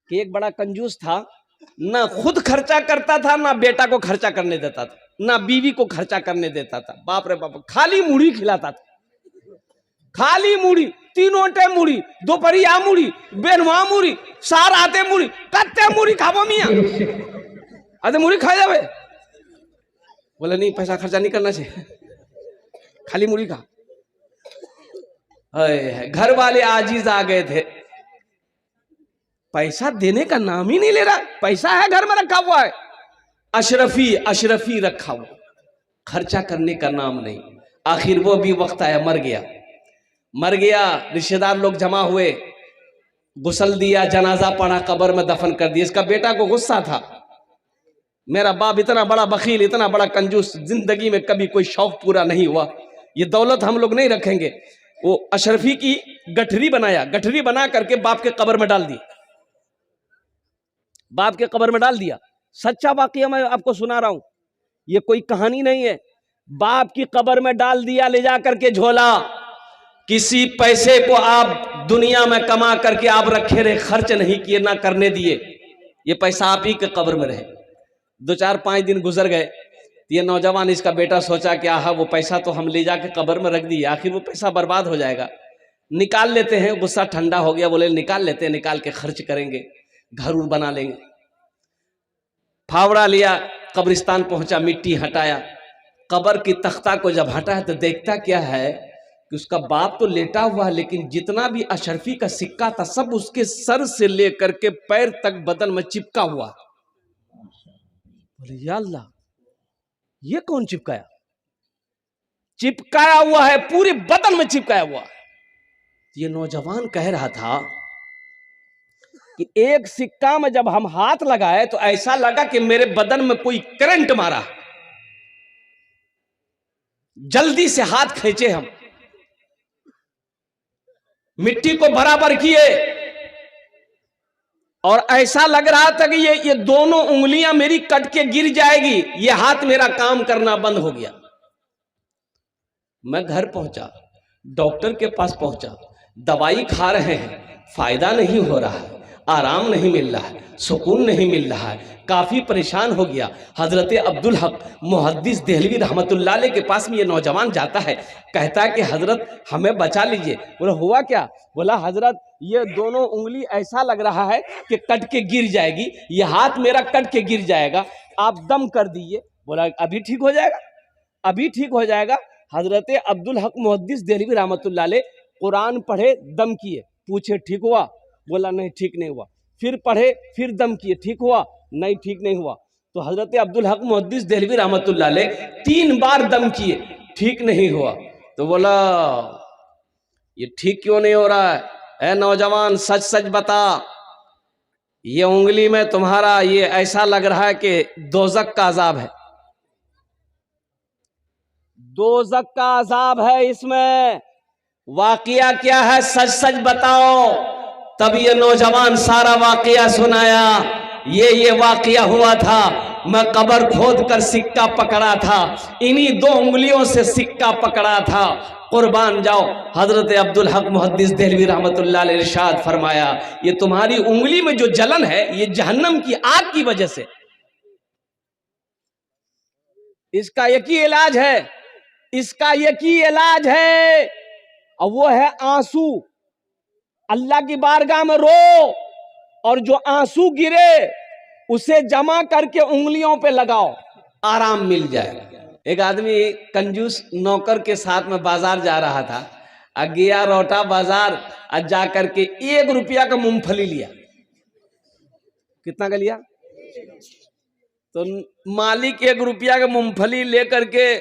कि एक बड़ा कंजूस था, ना खुद खर्चा करता था, ना बेटा को खर्चा करने देता था, ना बीवी को खर्चा करने देता था। बाप रे बाप, खाली मुड़ी खिलाता था, खाली मुड़ी, तीनों टाइम मुड़ी, दोपहरिया मुड़ी, बेनवा मुड़ी, सार आते मुड़ी, कत्ते मुड़ी खाबो मियाँ, आते मुड़ी खा जावे। बोले नहीं, पैसा खर्चा नहीं करना चाहिए, खाली मुड़ी खा। घर वाले आजीज आ गए थे, पैसा देने का नाम ही नहीं ले रहा, पैसा है घर में रखा हुआ है, अशरफी अशरफी रखा हुआ, खर्चा करने का नाम नहीं। आखिर वो भी वक्त आया, मर गया, मर गया। रिश्तेदार लोग जमा हुए, गुस्ल दिया, जनाजा पढ़ा, कब्र में दफन कर दिया। इसका बेटा को गुस्सा था, मेरा बाप इतना बड़ा बखील, इतना बड़ा कंजूस, जिंदगी में कभी कोई शौक पूरा नहीं हुआ, ये दौलत हम लोग नहीं रखेंगे। वो अशरफी की गठरी बनाया, गठरी बना करके बाप के कब्र में डाल दी, बाप के कब्र में डाल दिया। सच्चा वाकया मैं आपको सुना रहा हूं, ये कोई कहानी नहीं है। बाप की कब्र में डाल दिया, ले जा करके झोला। किसी पैसे को आप दुनिया में कमा करके आप रखे रहे, खर्च नहीं किए, ना करने दिए, ये पैसा आप ही के कब्र में रहे। 2-4-5 दिन गुजर गए, ये नौजवान, इसका बेटा सोचा कि आहा, वो पैसा तो हम ले जाके कब्र में रख दिए, आखिर वो पैसा बर्बाद हो जाएगा, निकाल लेते हैं। गुस्सा ठंडा हो गया, बोले निकाल लेते हैं, निकाल के खर्च करेंगे, घर उर बना लेंगे। फावड़ा लिया, कब्रिस्तान पहुंचा, मिट्टी हटाया, कब्र की तख्ता को जब हटाया तो देखता क्या है कि उसका बाप तो लेटा हुआ है, लेकिन जितना भी अशरफी का सिक्का था सब उसके सर से लेकर के पैर तक बदन में चिपका हुआ। बोले या अल्लाह, ये कौन चिपकाया? चिपकाया हुआ है, पूरे बदन में चिपकाया हुआ। ये नौजवान कह रहा था कि एक सिक्का में जब हम हाथ लगाए तो ऐसा लगा कि मेरे बदन में कोई करंट मारा, जल्दी से हाथ खींचे, हम मिट्टी को बराबर किए और ऐसा लग रहा था कि ये दोनों उंगलियां मेरी कट के गिर जाएगी, ये हाथ मेरा काम करना बंद हो गया। मैं घर पहुंचा, डॉक्टर के पास पहुंचा, दवाई खा रहे हैं, फायदा नहीं हो रहा है, आराम नहीं मिल रहा है, सुकून नहीं मिल रहा है, काफी परेशान हो गया। हजरत अब्दुल हक मुहद्दिस देहलवी रहमतुल्लाह अलैह के पास में ये नौजवान जाता है, कहता है कि हजरत हमें बचा लीजिए। बोला हुआ क्या? बोला हजरत ये दोनों उंगली ऐसा लग रहा है कि कट के गिर जाएगी, ये हाथ मेरा कट के गिर जाएगा, आप दम कर दीजिए। बोला अभी ठीक हो जाएगा, अभी ठीक हो जाएगा। हजरत अब्दुल हक मुहद्दिस देहलवी रहमतुल्लाह अलैह कुरान पढ़े, दम किए, पूछे ठीक हुआ? बोला नहीं ठीक नहीं हुआ। फिर पढ़े, फिर दम किए, ठीक हुआ? नहीं ठीक नहीं हुआ। तो हजरत अब्दुल हक मुहद्दिस देहलवी रहमतुल्लाह अलैह 3 बार दम किए, ठीक नहीं हुआ। तो बोला ये ठीक क्यों नहीं हो रहा है? ऐ नौजवान सच सच बता, ये उंगली में तुम्हारा ये ऐसा लग रहा है कि दोजक का अजाब है, दोजक का अजाब है इसमें, वाकया क्या है सच सच बताओ। तब ये नौजवान सारा वाकया सुनाया। ये वाकया हुआ था, मैं कब्र खोद कर सिक्का पकड़ा था, इन्हीं 2 उंगलियों से सिक्का पकड़ा था, कुर्बान जाओ। हजरत अब्दुल हक मुहद्दिस देहलवी रहमतुल्लाह अलैह इरशाद फरमाया, ये तुम्हारी उंगली में जो जलन है ये जहन्नम की आग की वजह से, इसका एक ही इलाज है, इसका एक ही इलाज है, और वो है आंसू। अल्लाह की बारगाह में रो, और जो आंसू गिरे उसे जमा करके उंगलियों पे लगाओ, आराम मिल जाएगा। एक आदमी कंजूस नौकर के साथ में बाजार जा रहा था, गया रोटा बाजार, जा करके 1 रुपया का मूंगफली लिया। कितना का लिया? तो मालिक 1 रुपया का मूंगफली लेकर के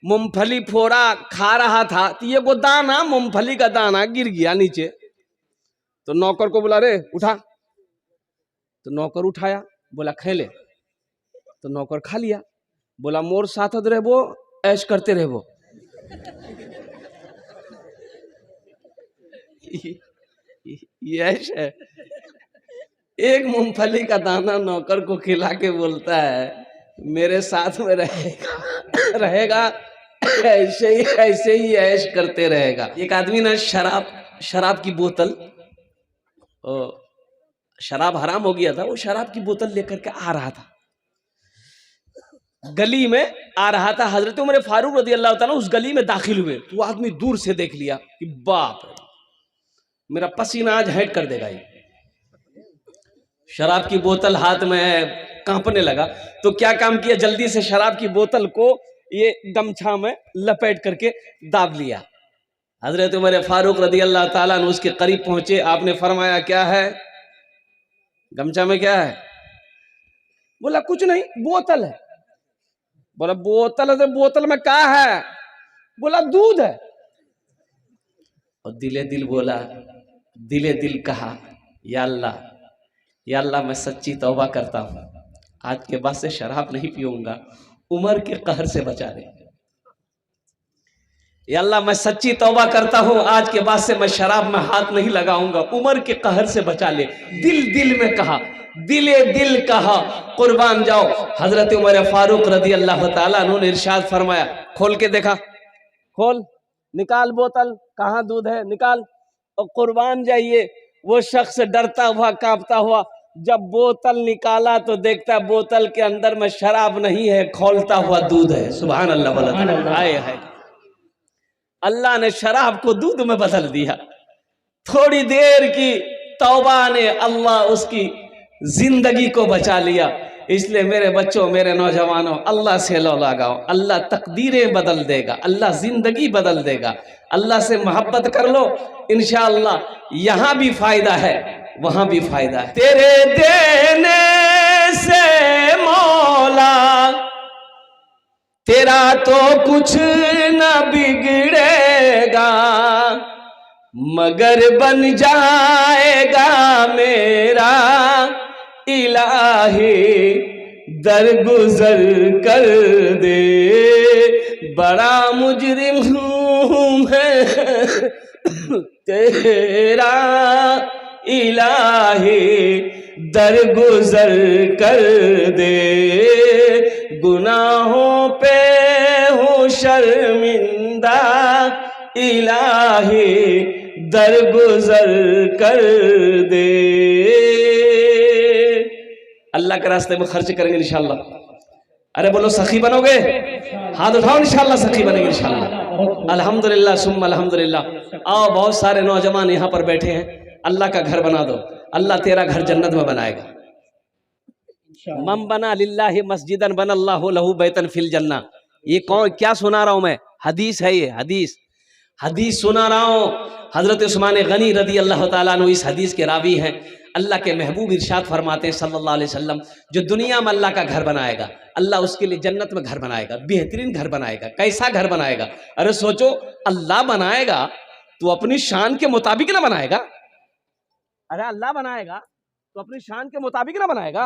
मूंगफली फोड़ा, खा रहा था, तो ये वो दाना, मूंगफली का दाना गिर गया नीचे। तो नौकर को बोला रे उठा, तो नौकर उठाया, बोला खे ले, तो नौकर खा लिया। बोला मोर साथ रहबो, ऐश करते रहबो। ये ऐश है। एक मूंगफली का दाना नौकर को खिला के बोलता है मेरे साथ में रहेगा, रहेगा ऐसे ही ऐश करते रहेगा। एक आदमी ना शराब की बोतल शराब हराम हो गया था, वो शराब की बोतल लेकर के आ रहा था, गली में आ रहा था। हजरत उमर फारूक रज़ी अल्लाह ताला उस गली में दाखिल हुए तो आदमी दूर से देख लिया कि बाप रे, मेरा पसीना आज हेट कर देगा ये। शराब की बोतल हाथ में है, कांपने लगा। तो क्या काम किया, जल्दी से शराब की बोतल को ये गमछा में लपेट करके दाब लिया। हजरत उमर फारूक रज़ी अल्लाह ताला अन्हु उसके करीब पहुंचे। आपने फरमाया क्या है गमछा में, क्या है? बोला कुछ नहीं, बोतल है। बोला बोतल है तो बोतल में क्या है? बोला दूध है। और दिले दिल बोला, दिले दिल कहा, या अल्लाह मैं सच्ची तौबा करता हूं, आज के बाद से शराब नहीं पीऊंगा, उमर के कहर से बचा ले। या अल्लाह मैं सच्ची तौबा करता हूं, आज के बाद से मैं शराब में हाथ नहीं लगाऊंगा, उमर के कहर से बचा ले। दिल दिल में कहा, दिले दिल कहा, कुर्बान जाओ। हजरत उमर फारूक रज़ी अल्लाह ताला अन्हु ने इरशाद फरमाया, खोल के देखा, खोल, निकाल बोतल, कहाँ दूध है, निकाल। और कुर्बान जाइए, वो शख्स डरता हुआ कांपता हुआ जब बोतल निकाला तो देखता बोतल के अंदर में शराब नहीं है, खौलता हुआ दूध है। सुभान अल्लाह, हाय हाय, अल्लाह ने शराब को दूध में बदल दिया। थोड़ी देर की तौबा ने अल्लाह उसकी जिंदगी को बचा लिया। इसलिए मेरे बच्चों, मेरे नौजवानों, अल्लाह से लो लगाओ, अल्लाह तकदीरें बदल देगा, अल्लाह जिंदगी बदल देगा। अल्लाह से मोहब्बत कर लो, इंशाअल्लाह यहाँ भी फायदा है, वहां भी फायदा है। तेरे देने से मौला तेरा तो कुछ न बिगड़ेगा, मगर बन जाएगा मेरा इलाही दरगुजर कर दे, बड़ा मुजरिम हूँ मैं तेरा इलाही दरगुजर कर दे, गुनाहों पे हूँ शर्मिंदा इलाही दरगुजर कर दे। अल्लाह के रास्ते में खर्च करेंगे इंशाअल्लाह। अरे बोलो सखी बनोगे, हाथ उठाओ, इंशाअल्लाह सखी बनेंगे इंशाअल्लाह। अल्हम्दुलिल्लाह सुम्मा अल्हम्दुलिल्लाह। आओ, बहुत सारे नौजवान यहाँ पर बैठे हैं, अल्लाह का घर बना दो, अल्लाह तेरा घर जन्नत में बनाएगा। मम बना लिल्लाहि मस्जिदन बनल्लाहु लहू बैतन फिल जन्ना। ये कौन, क्या सुना रहा हूं मैं? हदीस है, ये हदीस सुना रहा हूं। हजरत उस्मान गनी रदी अल्लाह ताला अन्हु इस हदीस के रावी हैं। अल्लाह के महबूब इरशाद फरमाते हैं सल्लल्लाहु अलैहि वसल्लम, जो दुनिया में अल्लाह का घर बनाएगा, अल्लाह उसके लिए जन्नत में घर बनाएगा, बेहतरीन घर बनाएगा। कैसा घर बनाएगा? अरे सोचो, अल्लाह बनाएगा तो अपनी शान के मुताबिक ना बनाएगा। अरे अल्लाह बनाएगा तो अपनी शान के मुताबिक ना बनाएगा।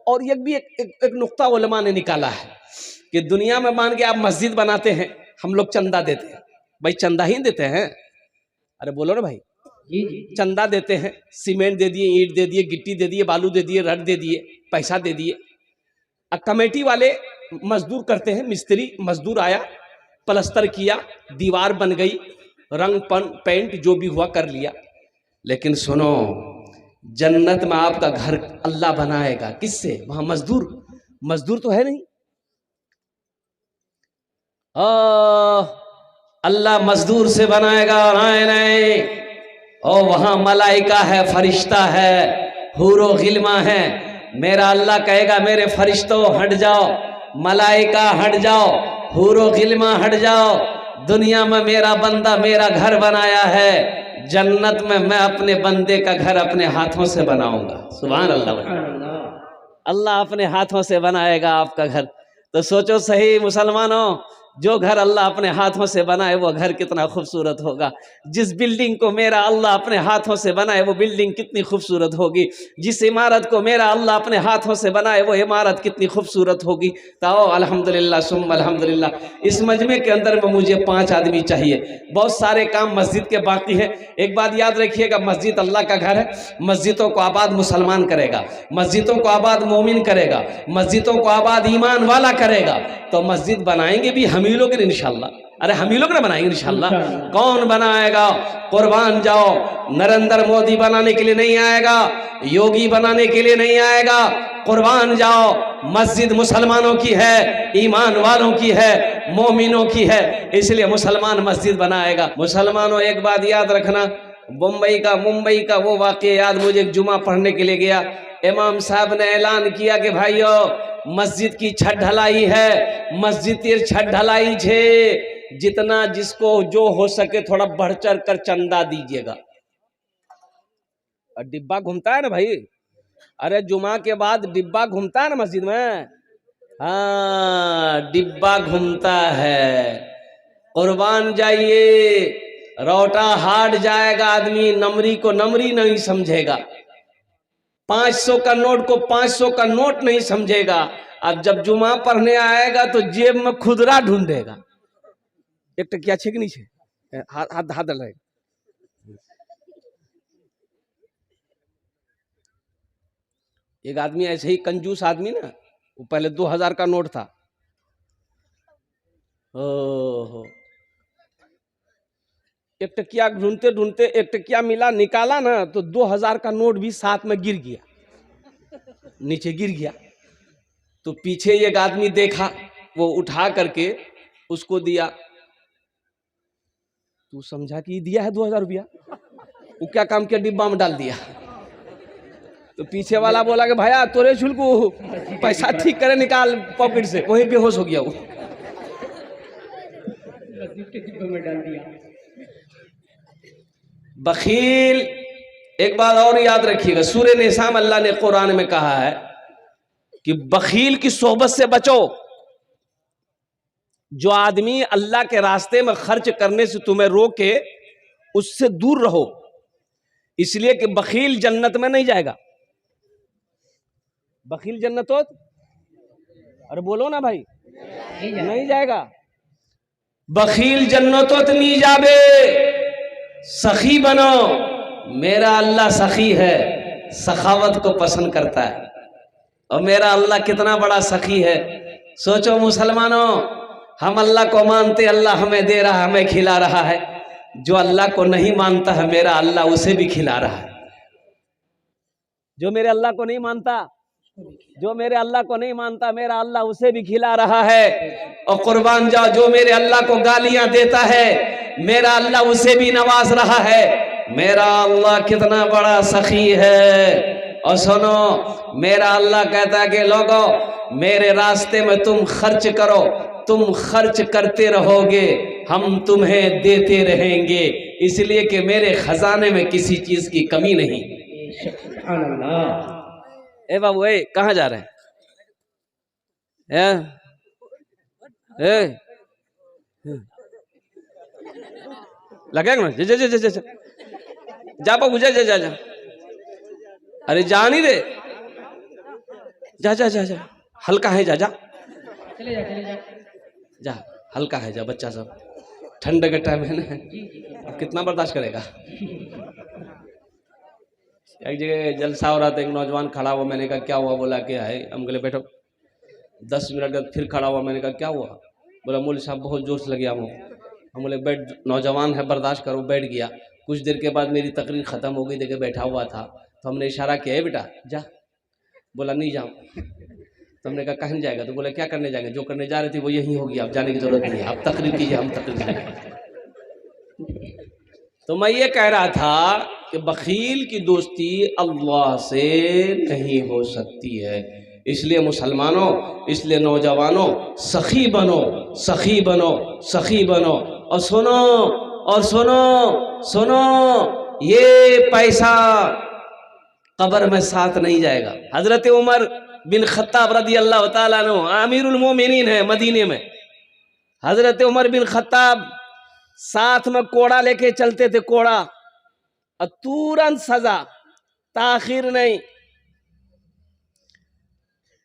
और ये भी एक नुक्ता उलमा ने निकाला है कि दुनिया में मान के आप मस्जिद बनाते हैं, हम लोग चंदा देते हैं, भाई चंदा ही देते हैं। अरे बोलो ना भाई, चंदा देते हैं, सीमेंट दे दिए, ईंट दे दिए, गिट्टी दे दिए, बालू दे दिए, रड दे दिए, पैसा दे दिए। अब कमेटी वाले मजदूर करते हैं, मिस्त्री मजदूर आया, प्लस्तर किया, दीवार बन गई, रंग पेंट जो भी हुआ कर लिया। लेकिन सुनो, जन्नत में आपका घर अल्लाह बनाएगा किससे? वहां मजदूर तो है नहीं। अल्लाह मजदूर से बनाएगा, नहीं। और वहां मलाइका है, फरिश्ता है, हूरो गिल्मा है। मेरा अल्लाह कहेगा, मेरे फरिश्तों हट जाओ, मलाइका हट जाओ, हूरो गिल्मा हट जाओ, दुनिया में मेरा बंदा मेरा घर बनाया है, जन्नत में मैं अपने बंदे का घर अपने हाथों से बनाऊंगा। सुभान अल्लाह। अल्लाह अपने हाथों से बनाएगा आपका घर। तो सोचो सही मुसलमानों, जो घर अल्लाह अपने हाथों से बनाए वो घर कितना खूबसूरत होगा। जिस बिल्डिंग को मेरा अल्लाह अपने हाथों से बनाए वो बिल्डिंग कितनी खूबसूरत होगी। जिस इमारत को मेरा अल्लाह अपने हाथों से बनाए वो इमारत कितनी खूबसूरत होगी। तो अल्हम्दुलिल्लाह सुम्मा अल्हम्दुलिल्लाह। इस मजमे के अंदर में मुझे 5 आदमी चाहिए। बहुत सारे काम मस्जिद के बाकी हैं। एक बात याद रखिएगा, मस्जिद अल्लाह का घर है। मस्जिदों को आबाद मुसलमान करेगा, मस्जिदों को आबाद मोमिन करेगा, मस्जिदों को आबाद ईमान वाला करेगा। तो मस्जिद बनाएंगे भी हम ही लोग इंशाल्लाह। अरे हम ही लोग ना बनाएंगे इंशाल्लाह। कौन बनाएगा? कुर्बान जाओ। नरेंद्र मोदी बनाने के लिए नहीं आएगा, योगी बनाने के लिए नहीं आएगा। कुर्बान जाओ। मस्जिद मुसलमानों की है, ईमान वालों की है, मोमिनों की है, इसलिए मुसलमान मस्जिद बनाएगा। मुसलमानों एक बात याद रखना, मुंबई का वो वाकया याद मुझे। एक जुमा पढ़ने के लिए गया, इमाम साहब ने ऐलान किया कि भाइयों मस्जिद की छत ढलाई है, मस्जिद की छत ढलाई छे, जितना जिसको जो हो सके थोड़ा बढ़ चढ़ कर चंदा दीजिएगा। और डिब्बा घूमता है ना भाई, अरे जुमा के बाद डिब्बा घूमता है ना मस्जिद में। हाँ, डिब्बा घूमता है। कुर्बान जाइए, रोटा हाट जाएगा आदमी, नमरी को नमरी नहीं समझेगा, 500 का नोट को 500 का नोट नहीं समझेगा। अब जब जुमा पढ़ने आएगा तो जेब में खुदरा ढूंढेगा। एक टकिया छे कि नहीं छे, हाथ हाथ डल। एक आदमी ऐसे ही कंजूस आदमी ना, वो पहले 2000 का नोट था। ओहो, एक टकिया ढूंढते ढूंढते एक टकिया मिला, निकाला ना तो 2000 का नोट भी साथ में गिर गया, नीचे गिर गया। तो पीछे एक आदमी देखा, वो उठा करके उसको दिया। तू समझा कि दिया है 2000 रुपया, वो क्या काम किया, डिब्बा में डाल दिया। तो पीछे वाला बोला कि भैया तोरे छुलकू पैसा ठीक करे, निकाल पॉकेट से। वही बेहोश हो गया वो। बखील, एक बात और याद रखिएगा, सूरह निसा में अल्लाह ने कुरान में कहा है कि बखील की सोहबत से बचो। जो आदमी अल्लाह के रास्ते में खर्च करने से तुम्हें रोके, उससे दूर रहो, इसलिए कि बखील जन्नत में नहीं जाएगा। बखील जन्नत हो, अरे बोलो ना भाई, नहीं जाएगा। बखील जन्नत नहीं जाबे, सखी बनो। मेरा अल्लाह सखी है, सखावत को पसंद करता है। और मेरा अल्लाह कितना बड़ा सखी है। सोचो मुसलमानों, हम अल्लाह को मानते, अल्लाह हमें दे रहा, हमें खिला रहा है। जो अल्लाह को नहीं मानता है, मेरा अल्लाह उसे भी खिला रहा है। जो मेरे अल्लाह को नहीं मानता, जो मेरे अल्लाह को नहीं मानता, मेरा अल्लाह उसे भी खिला रहा है। और कुर्बान जाओ, जो मेरे अल्लाह को गालियां देता है, मेरा अल्लाह उसे भी नवाज रहा है। मेरा अल्लाह कितना बड़ा सखी है। और सुनो, मेरा अल्लाह कहता है कि लोगों, मेरे रास्ते में तुम खर्च करो, तुम खर्च करते रहोगे, हम तुम्हें देते रहेंगे, इसलिए कि मेरे खजाने में किसी चीज की कमी नहीं। ए बाबू, ए कहाँ जा रहे हैं? लगेगा ना? जा जा जा जा जा बाबू, जा जा जा जा। अरे जा नहीं रे, जा जा जा जा, हल्का है, जा जा चले जा, चले जा जा, हल्का है, जा। बच्चा सब ठंड के टाइम है ना, अब कितना बर्दाश्त करेगा। एक जगह जलसा हो रहा था, एक नौजवान खड़ा हुआ, मैंने कहा क्या हुआ? बोला क्या है? हम बोले बैठो। 10 मिनट बाद फिर खड़ा हुआ, मैंने कहा क्या हुआ? बोला मौलवी साहब बहुत जोर से लगे हम। बोले बैठ, नौजवान है, बर्दाश्त करो। बैठ गया। कुछ देर के बाद मेरी तकरीर खत्म हो गई, देखिए बैठा हुआ था, तो हमने इशारा किया, है बेटा जा। बोला नहीं जाऊँ। तो हमने कहा कहीं जाएगा? तो बोला क्या करने जाएंगे? जो करने जा रहे थे वो यही हो गया, अब जाने की जरूरत नहीं है, आप तकरीर कीजिए, हम तकरीर। तो मैं ये कह रहा था कि बखील की दोस्ती अल्लाह से नहीं हो सकती है। इसलिए मुसलमानों, इसलिए नौजवानों, सखी बनो, सखी बनो, सखी बनो। और सुनो, और सुनो, सुनो, ये पैसा कब्र में साथ नहीं जाएगा। हजरत उमर बिन खत्ताब रदी अल्लाह ताला अन्हु आमिरुल मोमिनीन है मदीने में। हजरत उमर बिन खत्ताब साथ में कोड़ा लेके चलते थे, कोड़ा, और तुरंत सजा, ताखिर नहीं।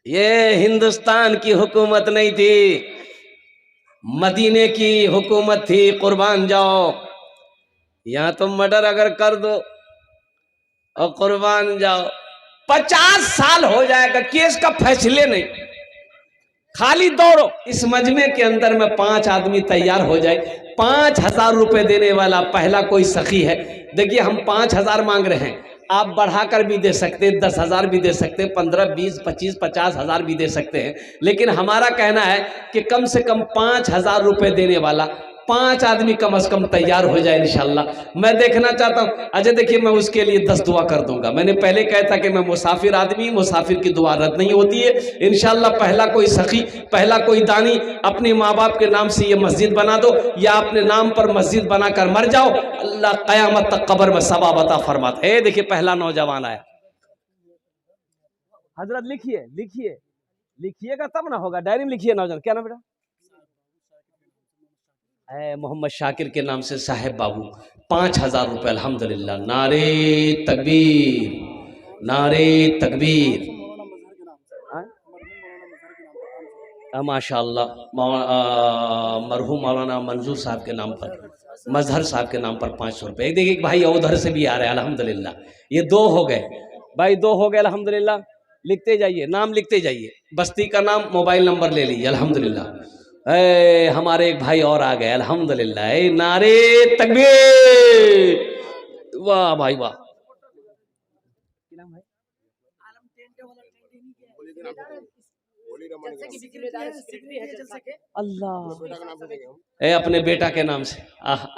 ये हिंदुस्तान की हुकूमत नहीं थी, मदीने की हुकूमत थी। कुर्बान जाओ, यहां तुम मर्डर अगर कर दो और कुर्बान जाओ, 50 साल हो जाएगा, केस का फैसले नहीं। खाली दौड़ो। इस मजमे के अंदर में 5 आदमी तैयार हो जाए, 5,000 रुपए देने वाला पहला कोई सखी है। देखिए हम 5,000 मांग रहे हैं, आप बढ़ाकर भी दे सकते, 10,000 भी दे सकते, 15, 20, 25, 50,000 भी दे सकते हैं। लेकिन हमारा कहना है कि कम से कम 5,000 रुपए देने वाला 5 आदमी कम से कम तैयार हो जाए इंशाल्लाह। मैं देखना चाहता हूँ। अच्छा देखिए, मैं उसके लिए 10 दुआ कर दूंगा। मैंने पहले कहा था कि मैं मुसाफिर आदमी, मुसाफिर की दुआ रद्द नहीं होती है। इंशाल्लाह पहला कोई सखी, पहला कोई दानी अपने माँ बाप के नाम से ये मस्जिद बना दो, या अपने नाम पर मस्जिद बनाकर मर जाओ, अल्लाह क़यामत तक कब्र में सवाब अता फरमाता है। देखिए पहला नौजवान आया। हजरत लिखिए लिखिए लिखिएगा तब ना होगा, डायरी में लिखिए। नौजवान क्या नाम बेटा? मोहम्मद शाकिर के नाम से साहेब बाबू, 5,000 रुपये। अल्हम्दुलिल्लाह, नारे तकबीर, नारे तकबीर। माशाअल्लाह, मरहूम मौलाना मंजूर साहब के नाम पर, मजहर साहब के नाम पर 500 रुपये। देखिए भाई उधर से भी आ रहे हैं। अल्हम्दुलिल्लाह, ये 2 हो गए भाई, 2 हो गए। अल्हम्दुलिल्लाह, लिखते जाइए, नाम लिखते जाइए, बस्ती का नाम, मोबाइल नंबर ले लीजिए। अल्हम्दुलिल्लाह, हमारे एक भाई और आ गए। अल्हम्दुलिल्लाह, नारे तकबीर, वाह भाई वाह। अल्लाह, अपने बेटा के नाम से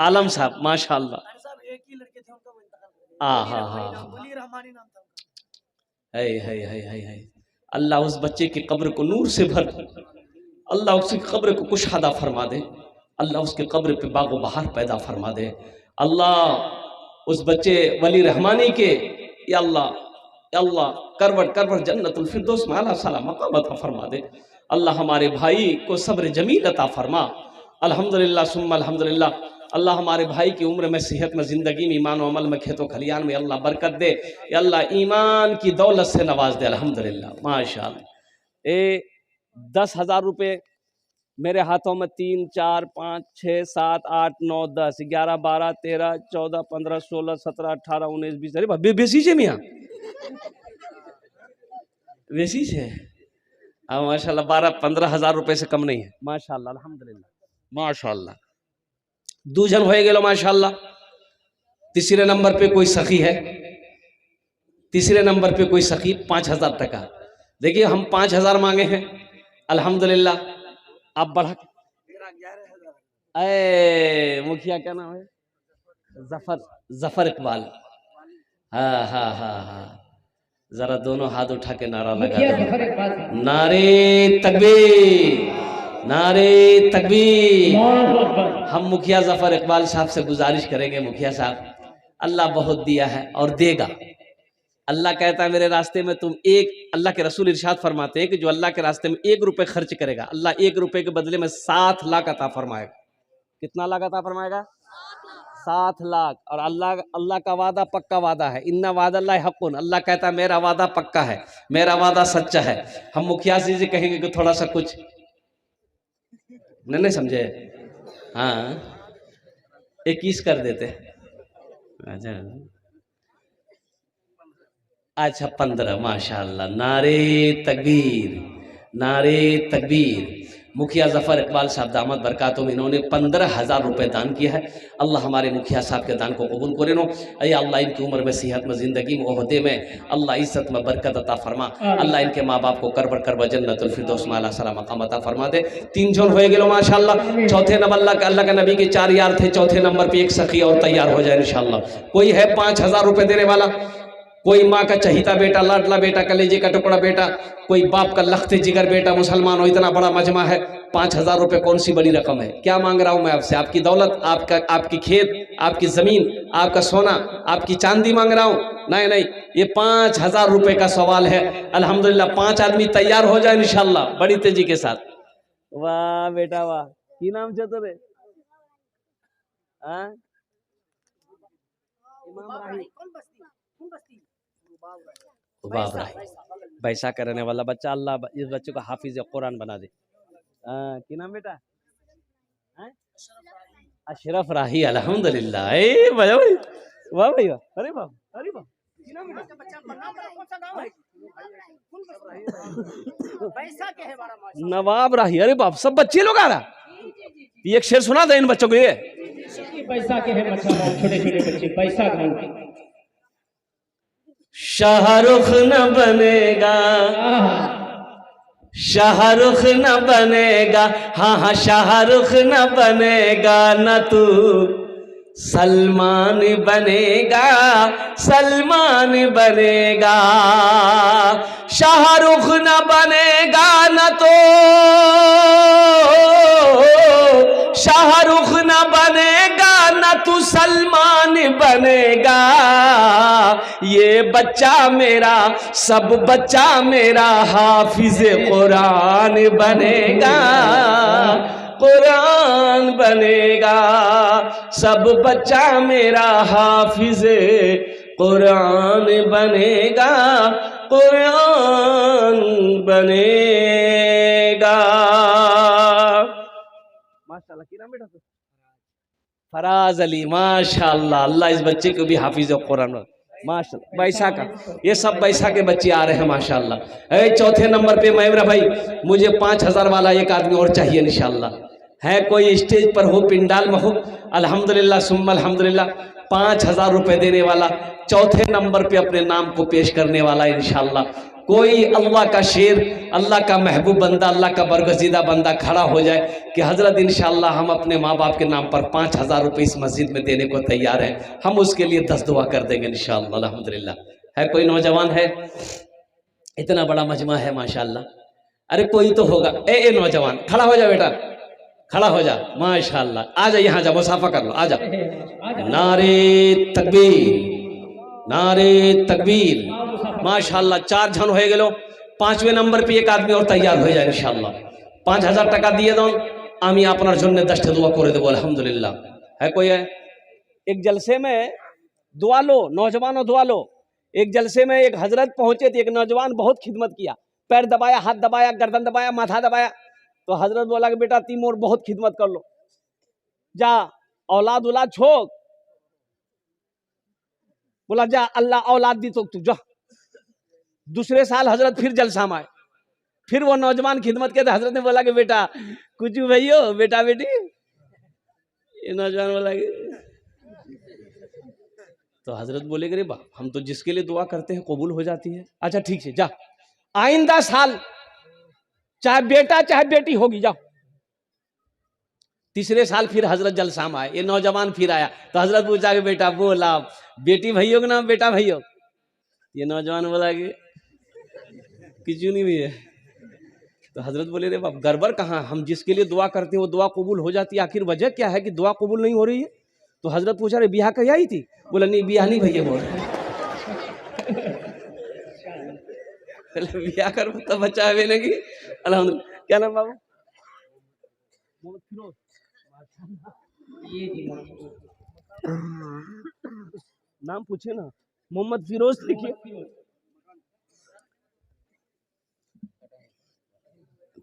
आलम साहब, माशाअल्लाह। है। अल्लाह उस बच्चे की कब्र को नूर से भर, अल्लाह उसकी कब्र को कुशहादा फरमा दे, अल्लाह उसके कब्र पे बागो बहार पैदा फरमा दे। अल्लाह उस बच्चे वली रहमानी के या अल्लाह करवट करवट जन्नतुल फिरदौस में आला साला मकाम अता फरमा दे। अल्लाह हमारे भाई को सब्र जमील अता फरमा। अल्हम्दुलिल्लाह सुम्मा अल्हम्दुलिल्लाह। अल्लाह हमारे भाई की उम्र में, सेहत में, ज़िंदगी में, ईमान और अमल में, खेतों खलियान में अल्लाह बरकत दे। या अल्लाह ईमान की दौलत से नवाज दे। अल्हम्दुलिल्लाह, माशाअल्लाह। 10,000 रुपये मेरे हाथों में, 3, 4, 5, 6, 7, 8, 9, 10, 11, 12, 13, 14, 15, 16, 17, 18, 19, 20। अरे बेसी से मियाँ, बेसी से। हाँ माशाल्लाह, 12-15 हज़ार रुपये से कम नहीं है। माशाल्लाह, अल्हम्दुलिल्लाह, माशाल्लाह। 2 जन हो गए माशाल्लाह। तीसरे नंबर पे कोई सखी है, तीसरे नंबर पे कोई सखी, 5,000 टका। देखिए हम 5,000 मांगे हैं। अल्हम्दुलिल्लाह, आप बढ़ा। मुखिया क्या नाम है? जफर इकबाल। हाँ, जरा दोनों हाथ उठा के नारा लगा दो, नारे तकबीर, नारे तकबीर। हम मुखिया जफर इकबाल साहब से गुजारिश करेंगे, मुखिया साहब, अल्लाह बहुत दिया है और देगा। अल्लाह कहता है मेरे रास्ते में तुम अल्लाह के रसूल इरशाद फरमाते हैं कि जो अल्लाह के रास्ते में 1 रुपये खर्च करेगा, अल्लाह 1 रुपये के बदले में 7 लाख अता फरमाएगा। कितना लाख अता फरमाएगा? 7 लाख। और अल्लाह का वादा पक्का वादा है। इन्ना वादल्लाहि हक़्क़ुन, अल्लाह कहता है मेरा वादा पक्का है, मेरा वादा सच्चा है। हम मुखिया जी से कहेंगे कि थोड़ा सा कुछ नहीं समझे, हाँ 21 कर देते। अच्छा 15, माशाअल्लाह, नारे तकबीर, नारे तकबीर। मुखिया जफर इकबाल साहब दामद बरकातुहुम, इन्होंने 15,000 रुपये दान किया है। अल्लाह हमारे मुखिया साहब के दान को कबूल करे नो। अया अल्लाह इनकी उम्र में, सेहत में, ज़िंदगी में, ओहदे में अल्लाह इज्जत में बरकत अता फरमा। अल्लाह इनके माँ बाप को करबर जन्नतुल फिरदौस में आला साला मकाम अता फरमा दे। 3 जन हो गए माशाअल्लाह। चौथे नंबर अल्लाह के नबी के 4 यार थे, चौथे नंबर पर एक सखी और तैयार हो जाए इंशाअल्लाह। कोई है 5,000 रुपये देने वाला? कोई माँ का चहीता बेटा, लाडला बेटा, कलेजे का टुकड़ा बेटा, कोई बाप का लखते जिगर बेटा, मुसलमान हो, इतना बड़ा मजमा है। 5,000 रुपये कौन सी बड़ी रकम है? क्या मांग रहा हूं मैं आपसे? आपकी दौलत, आपकी खेत, आपकी जमीन, आपका सोना, आपकी चांदी मांग रहा हूं? नहीं, ये 5,000 रुपये का सवाल है। अल्हम्दुलिल्लाह 5 आदमी तैयार हो जाए इंशाअल्लाह बड़ी तेजी के साथ। वाह बेटा वाह, की नाम छे तोरे? पैसा करने वाला बच्चा, अल्लाह इस बच्चे को हाफिज कुरान बना दे। की नाम बेटा? अशरफ राही। अल्हम्दुलिल्लाह, वाह भैया, अरे वाह, की नाम बेटा? पैसा के है बड़ा माशा। नवाब राही, अरे बाप, सब बच्चे लोग आ रहा। ये एक शेर सुना दे इन बच्चों को। ये पैसा के है मच्छा, छोटे छोटे बच्चे पैसा के। शाहरुख न बनेगा, शाहरुख न बनेगा, हाँ हाँ शाहरुख न बनेगा, न तू सलमान बनेगा, सलमान बनेगा। शाहरुख न बनेगा न तो शाहरुख न बनेगा, न तू सलमान बनेगा। ये बच्चा मेरा, सब बच्चा मेरा हाफिज कुरान बनेगा, कुरान बनेगा। सब बच्चा मेरा हाफिज कुरान बनेगा, कुरान बनेगा। माशाल्लाह, क्या नाम बेटा? फराज अली, माशाल्लाह। अल्लाह इस बच्चे को भी हाफिज कुरान, माशाल्लाह। बैसा का, ये सब बैसा के बच्चे आ रहे हैं माशाल्लाह। चौथे नंबर पे मेरा भाई, मुझे 5000 वाला एक आदमी और चाहिए इंशाल्लाह। है कोई स्टेज पर हो, पिंडाल में हो, अल्हम्दुलिल्लाह सुम्मा अल्हम्दुलिल्लाह, 5000 रुपए देने वाला, चौथे नंबर पे अपने नाम को पेश करने वाला इंशाल्लाह। कोई अल्लाह का शेर, अल्लाह का महबूब बंदा, अल्लाह का बरगजीदा बंदा खड़ा हो जाए कि हजरत इंशाल्लाह हम अपने माँ बाप के नाम पर 5000 रुपये इस मस्जिद में देने को तैयार हैं, हम उसके लिए 10 दुआ कर देंगे इंशाल्लाह अल्हम्दुलिल्लाह। है कोई नौजवान है? इतना बड़ा मजमा है माशाल्लाह। अरे कोई तो होगा। ए नौजवान खड़ा हो जा बेटा, खड़ा हो जा माशाल्लाह। आ जा, यहाँ जा, मुसाफा कर लो, आ जा। नारे तकबीर, नारे तकबीर। माशाल्लाह 4 जन हो गए। 5वें नंबर पे एक आदमी और तैयार हो जाए इंशाल्लाह। 5000 টাকা দিয়ে দাও, আমি আপনার জন্য 10টা दुआ করে দেবো अल्हम्दुलिल्लाह। है कोई? है एक जलसे में दुआ लो, नौजवानों दुआ लो। एक जलसे में एक हजरत पहुंचे थे, एक नौजवान बहुत खिदमत किया, पैर दबाया, हाथ दबाया, गर्दन दबाया, माथा दबाया। तो हजरत बोला कि बेटा तुम और बहुत खिदमत कर लो, जा औलाद औलाद छोड़। बोला जा, अल्लाह औलाद दी तो तू जा। दूसरे साल हजरत फिर जलसा में आए, फिर वो नौजवान खिदमत के, हजरत ने बोला कि बेटा कुछ भैयो, बेटा बेटी। ये नौजवान बोला कि, तो हजरत बोले रे बा, हम तो जिसके लिए दुआ करते हैं कबूल हो जाती है। अच्छा ठीक है जा, आइंदा साल चाहे बेटा चाहे बेटी होगी, जाओ। तीसरे साल फिर हजरत जलसा में आए, ये नौजवान फिर आया। तो हजरत पूछा कि बेटा बोला बेटी भैया के नाम बेटा भैया? ये नौजवान बोला कि किचू नहीं भी है। तो हजरत बोले रे बाप गड़बड़ कहाँ, हम जिसके लिए दुआ करते हैं वो दुआ कबूल हो जाती है, आखिर वजह क्या है कि दुआ कबूल नहीं हो रही है? तो हजरत पूछा रे बियाह कहीं आई थी? बोला नहीं बियाह नहीं भैया। बोल बियाह कर तो बच्चा है नहीं। अल्हम्दुलिल्लाह। क्या नाम बाबू? नाम पूछे ना, मोहम्मद फिरोज लिखिए।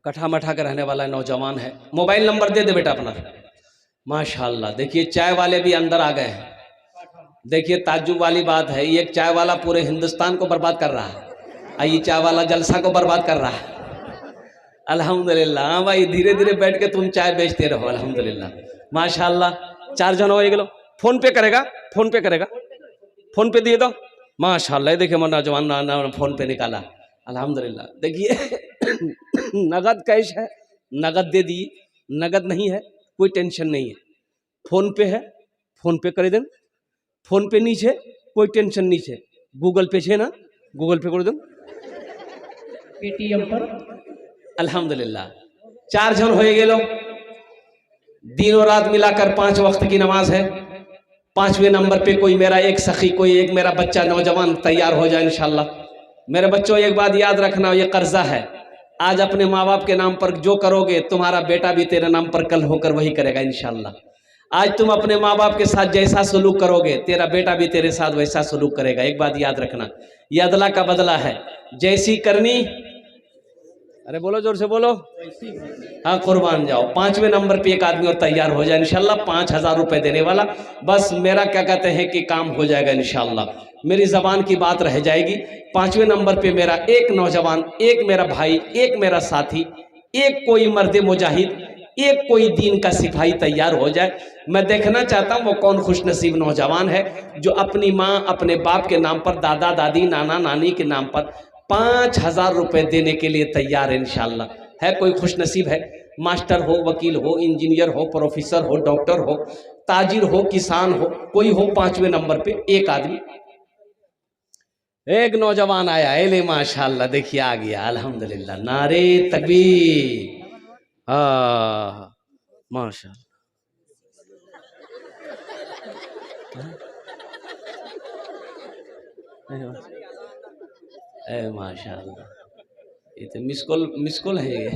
कठा मठा के रहने वाला नौजवान है। मोबाइल नंबर दे दे बेटा अपना। माशाल्लाह। देखिए चाय वाले भी अंदर आ गए हैं। देखिए ताज्जुब वाली बात है, ये एक चाय वाला पूरे हिंदुस्तान को बर्बाद कर रहा है, ये चाय वाला जलसा को बर्बाद कर रहा है। अल्हम्दुलिल्लाह। हाँ भाई, धीरे धीरे बैठ के तुम चाय बेचते रहो अल्हम्दुलिल्लाह। माशाल्लाह 4 जन हो गए। फोन पे करेगा, फोन पे करेगा, फोन पे दिए दो। माशाल्लाह देखिए मोर नौजवान फोन पे निकाला अल्हम्दुलिल्लाह। देखिए नगद कैश है, नगद दे दिए, नगद नहीं है कोई टेंशन नहीं है, फोन पे है, फोन पे कर दें। फोन पे नीचे कोई टेंशन नीचे, गूगल पे छे ना, गूगल पे कर दें, पेटीएम पर। अल्हम्दुलिल्लाह। 4 जन हो गए। दिन और रात मिलाकर 5 वक्त की नमाज है। 5वें नंबर पे कोई मेरा एक सखी, कोई एक मेरा बच्चा नौजवान तैयार हो जाए इंशाल्लाह। मेरे बच्चों एक बात याद रखना, ये कर्जा है। आज अपने माँ बाप के नाम पर जो करोगे तुम्हारा बेटा भी तेरे नाम पर कल होकर वही करेगा इंशाल्लाह। आज तुम अपने माँ बाप के साथ जैसा सलूक करोगे तेरा बेटा भी तेरे साथ वैसा सलूक करेगा। एक बात याद रखना, ये अदला का बदला है, जैसी करनी, अरे बोलो जोर से बोलो, हाँ कुर्बान जाओ। 5वें नंबर पे एक आदमी और तैयार हो जाए इंशाल्लाह, 5000 रुपए देने वाला। बस मेरा क्या कहते हैं कि काम हो जाएगा इंशाल्लाह। मेरी ज़बान की बात रह जाएगी। 5वें नंबर पे मेरा एक नौजवान, एक मेरा भाई, एक मेरा साथी, एक कोई मर्द मुजाहिद, एक कोई दीन का सिपाही तैयार हो जाए। मैं देखना चाहता हूँ वो कौन खुशनसीब नौजवान है जो अपनी माँ, अपने बाप के नाम पर, दादा दादी, नाना नानी के नाम पर 5,000 रुपये देने के लिए तैयार है। इंशाल्लाह है कोई खुशनसीब है? मास्टर हो, वकील हो, इंजीनियर हो, प्रोफेसर हो, डॉक्टर हो, ताजिर हो, किसान हो, कोई हो। 5वें नंबर पे एक आदमी, एक नौजवान आया। एले माशाल्लाह, देखिए आ गया, अल्हम्दुलिल्लाह, नारे तकबीर। माशाल्लाह, माशाल्लाह, ये तो मिस कॉल है ये।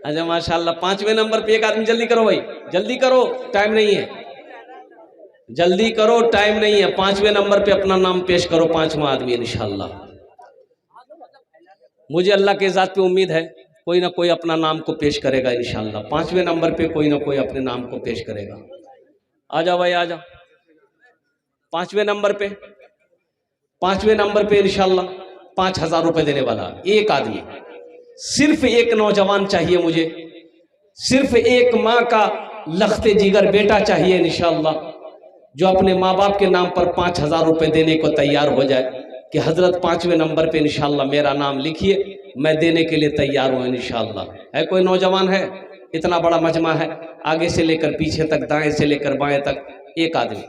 अच्छा माशाल्लाह, 5वें नंबर पे एक आदमी। जल्दी करो भाई, जल्दी करो, टाइम नहीं है, जल्दी करो, टाइम नहीं है। 5वें नंबर पे अपना नाम पेश करो, 5वां आदमी इंशाल्लाह। मुझे अल्लाह के ज़ात पे उम्मीद है कोई ना कोई अपना नाम को पेश करेगा इंशाल्लाह। 5वें नंबर पे कोई ना कोई अपने नाम को पेश करेगा। आ जाओ भाई, आ जाओ। 5वें नंबर पे, 5वें नंबर पे इंशाल्लाह 5,000 रुपये देने वाला एक आदमी। सिर्फ एक नौजवान चाहिए मुझे, सिर्फ एक माँ का लखते जिगर बेटा चाहिए इंशाल्लाह, जो अपने माँ बाप के नाम पर 5,000 रुपये देने को तैयार हो जाए कि हजरत 5वें नंबर पे इंशाल्लाह मेरा नाम लिखिए, मैं देने के लिए तैयार हूँ इंशाल्लाह। है कोई नौजवान? है? इतना बड़ा मजमा है, आगे से लेकर पीछे तक, दाएं से लेकर बाएं तक, एक आदमी।